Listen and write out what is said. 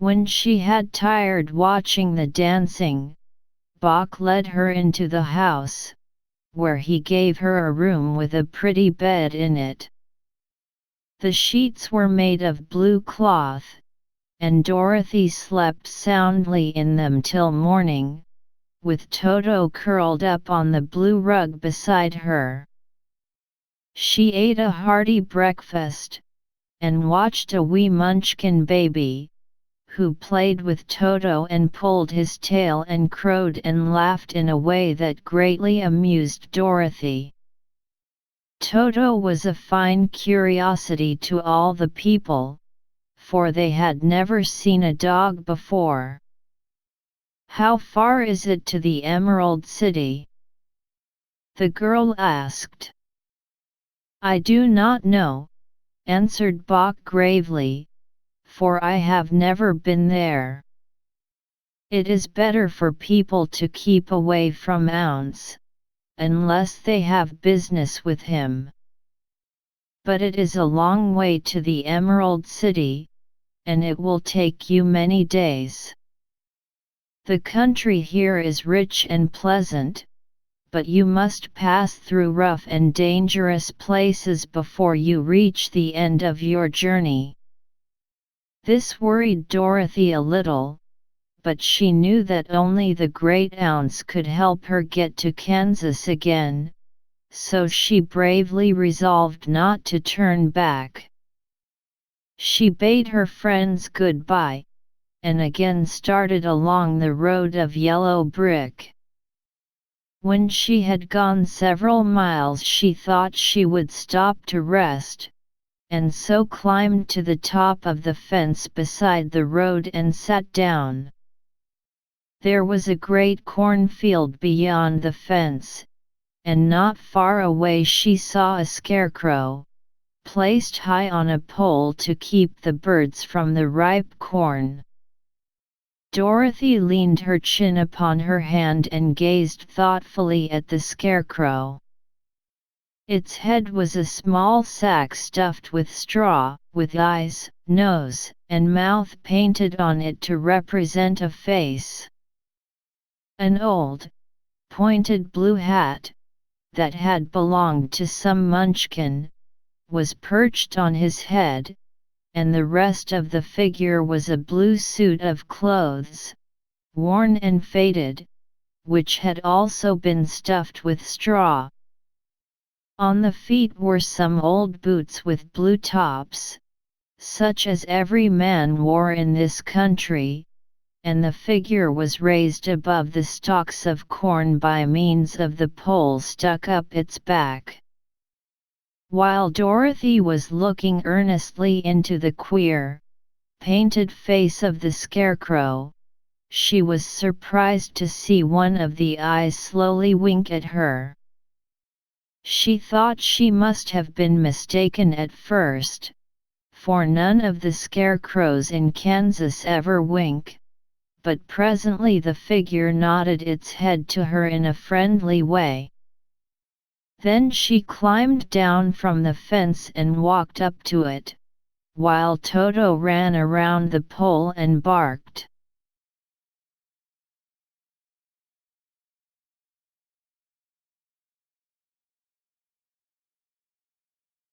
When she had tired watching the dancing, Bok led her into the house, where he gave her a room with a pretty bed in it. The sheets were made of blue cloth, and Dorothy slept soundly in them till morning, with Toto curled up on the blue rug beside her. She ate a hearty breakfast, and watched a wee munchkin baby, who played with Toto and pulled his tail and crowed and laughed in a way that greatly amused Dorothy. Toto was a fine curiosity to all the people, for they had never seen a dog before. "How far is it to the Emerald City?" the girl asked. "I do not know," answered Bok gravely, "for I have never been there. It is better for people to keep away from Ounce, unless they have business with him. But it is a long way to the Emerald City, and it will take you many days. The country here is rich and pleasant, but you must pass through rough and dangerous places before you reach the end of your journey." This worried Dorothy a little, but she knew that only the great Ounce could help her get to Kansas again, so she bravely resolved not to turn back. She bade her friends goodbye, and again started along the road of yellow brick. When she had gone several miles she thought she would stop to rest, and so climbed to the top of the fence beside the road and sat down. There was a great cornfield beyond the fence, and not far away she saw a scarecrow, placed high on a pole to keep the birds from the ripe corn. Dorothy leaned her chin upon her hand and gazed thoughtfully at the scarecrow. Its head was a small sack stuffed with straw, with eyes, nose, and mouth painted on it to represent a face. An old, pointed blue hat, that had belonged to some munchkin, was perched on his head, and the rest of the figure was a blue suit of clothes, worn and faded, which had also been stuffed with straw. On the feet were some old boots with blue tops, such as every man wore in this country, and the figure was raised above the stalks of corn by means of the pole stuck up its back. While Dorothy was looking earnestly into the queer, painted face of the scarecrow, she was surprised to see one of the eyes slowly wink at her. She thought she must have been mistaken at first, for none of the scarecrows in Kansas ever wink, but presently the figure nodded its head to her in a friendly way. Then she climbed down from the fence and walked up to it, while Toto ran around the pole and barked.